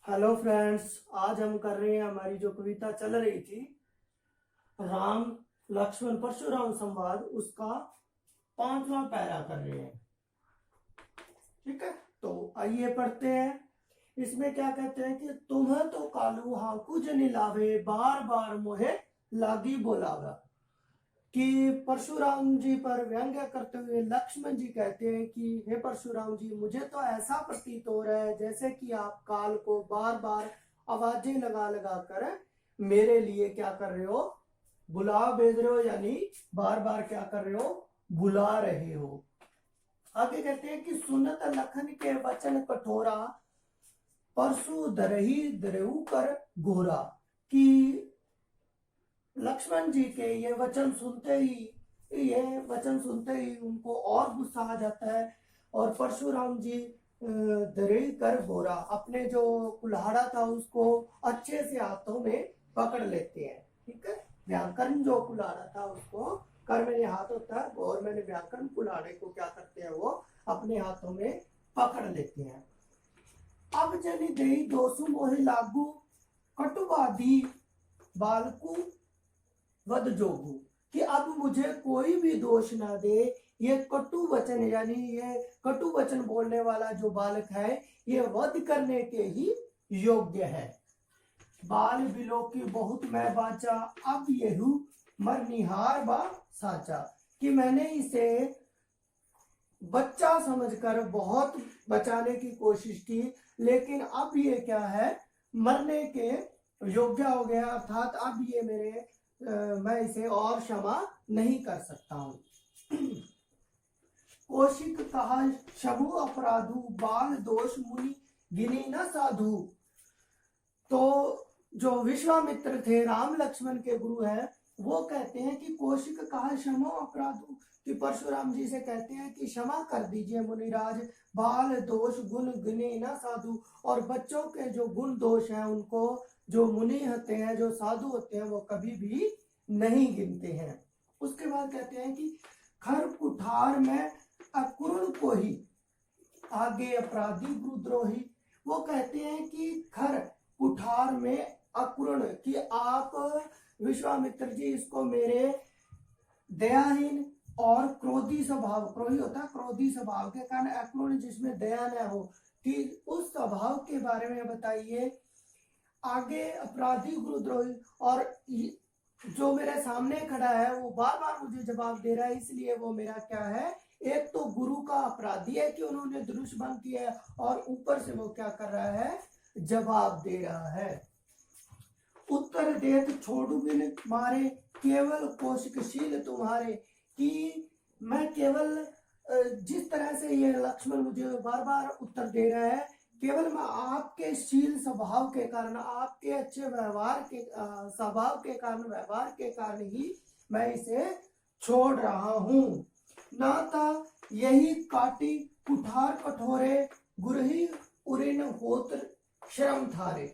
Hello friends. आज हम कर रहे हैं हमारी जो कविता चल रही थी राम लक्ष्मण परशुराम संवाद, उसका 5वां पैरा कर रहे हैं। ठीक है, तो आइए पढ़ते हैं। इसमें क्या कहते हैं कि तुम्हें तो कालू हाकू जनि लावे, बार बार मोहे लागी बोलावा। कि परशुराम जी पर व्यंग्य करते हुए लक्ष्मण जी कहते हैं कि हे परशुराम जी, मुझे तो ऐसा प्रतीत हो रहा है जैसे कि आप काल को बार बार आवाजें लगा लगा कर मेरे लिए क्या कर रहे हो, बुला भेज रहे हो, यानी बार बार क्या कर रहे हो, बुला रहे हो। आगे कहते हैं कि सुनत लखन के वचन कठोरा, परसु दरही दरऊ कर घोरा। कि लक्ष्मण जी के ये वचन सुनते ही उनको और गुस्सा आ जाता है। और परशुराम जी दरेई कर बोरा, अपने जो कुल्हाड़ा था उसको अच्छे से हाथों में पकड़ लेते हैं। ठीक है, व्याकरण जो कुल्हाड़ा था उसको, कर मैंने हाथ होता है और मैंने व्याकरण कुल्हाड़े को क्या करते हैं, वो अपने हाथों में पकड़ लेते हैं। अब जनी दई दोसु मोहि लागू, कटुवादी बालकू वध जोगू। कि अब मुझे कोई भी दोष ना दे, ये कटु वचन यानी ये कटु वचन बोलने वाला जो बालक है ये वध करने के ही योग्य है। बाल बिलो की बहुत मैं बाचा, अब येहू मरनिहार बा साचा। कि मैंने इसे बच्चा समझकर बहुत बचाने की कोशिश की, लेकिन अब ये क्या है, मरने के योग्य हो गया। अर्थात अब ये मैं इसे और क्षमा नहीं कर सकता हूं। कौशिक कहा शबु अपराधु, बाल दोष मुनि गिनी न साधु। तो जो विश्वामित्र थे, राम लक्ष्मण के गुरु हैं, वो कहते हैं कि कौशिक कहा क्षमो अपराधु, कि परशुराम जी से कहते हैं कि क्षमा कर दीजिए मुनिराज, बाल दोष गुण गिने न साधु। और बच्चों के जो गुण दोष हैं उनको जो मुनि होते हैं, जो साधु होते हैं, वो कभी भी नहीं गिनते हैं। उसके बाद कहते हैं कि खर कुठार में अक्रूर को ही, आगे अपराधी गुरुद्रोही। वो कहते हैं कि खर कुठार में अक्रूर, कि आप विश्वामित्र जी इसको मेरे दयाहीन और क्रोधी स्वभाव, क्रोधी होता है क्रोधी स्वभाव के कारण अक्रूर जिसमें दया न हो, कि उस स्वभाव के बारे में बताइए। आगे अपराधी गुरुद्रोही, और जो मेरे सामने खड़ा है वो बार बार मुझे जवाब दे रहा है, इसलिए वो मेरा क्या है, एक तो गुरु का अपराधी है कि उन्होंने धनुष भंग किया है, और ऊपर से वो क्या कर रहा है, जवाब दे रहा है। उत्तर देत छोड़ू बिन मारे, केवल कौशिकशील तुम्हारे। कि मैं केवल जिस तरह से ये लक्ष्मण मुझे बार बार उत्तर दे रहा है, केवल मैं आपके शील स्वभाव के कारण, आपके अच्छे व्यवहार के स्वभाव के कारण, व्यवहार के कारण ही मैं इसे छोड़ रहा हूं। नाता यही काटी कुठार कठोरे, गुरही उरिन होत्र श्रम थारे।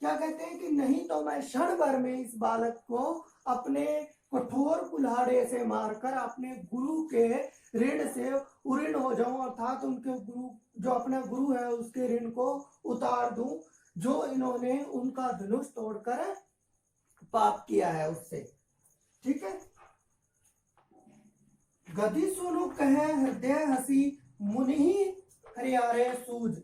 क्या कहते हैं कि नहीं तो मैं क्षण भर में इस बालक को अपने कठोर कुल्हाड़े से मारकर अपने गुरु के ऋण से उऋण हो जाऊं, अर्थात उनके गुरु, जो अपना गुरु है उसके ऋण को उतार दूं, जो इन्होंने उनका धनुष तोड़कर पाप किया है उससे। ठीक है, गति सुनु कहे हृदय हसी, मुनि हरियारे सूझ।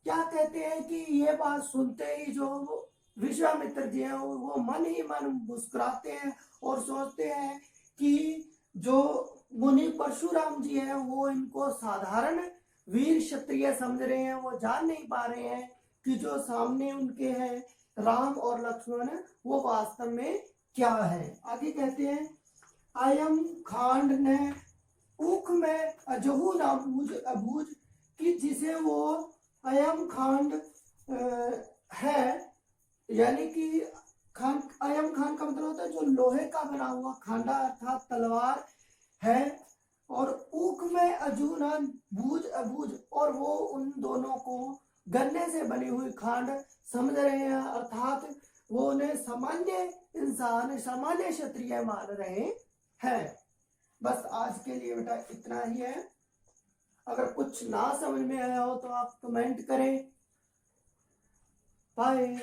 क्या कहते हैं कि ये बात सुनते ही जो विश्वामित्र जी हैं वो मन ही मन मुस्कुराते हैं और सोचते हैं कि जो मुनि परशुराम जी हैं वो इनको साधारण वीर क्षत्रिय समझ रहे हैं। वो जान नहीं पा रहे हैं कि जो सामने उनके हैं राम और लक्ष्मण, वो वास्तव में क्या है। आगे कहते हैं आयम खांड ने ऊख में अजहू ना बूझ अबूझ। कि जिसे वो अयम खांड है, यानी कि खान, अयम खान का मतलब होता है जो लोहे का बना हुआ खांडा अर्थात तलवार है, और ऊख में अजूना बूझ अबूझ, और वो उन दोनों को गन्ने से बनी हुई खांड समझ रहे हैं, अर्थात वो उन्हें सामान्य इंसान, सामान्य क्षत्रिय मान रहे हैं। बस आज के लिए बेटा इतना ही है। अगर कुछ ना समझ में आया हो तो आप कमेंट करें। बाय।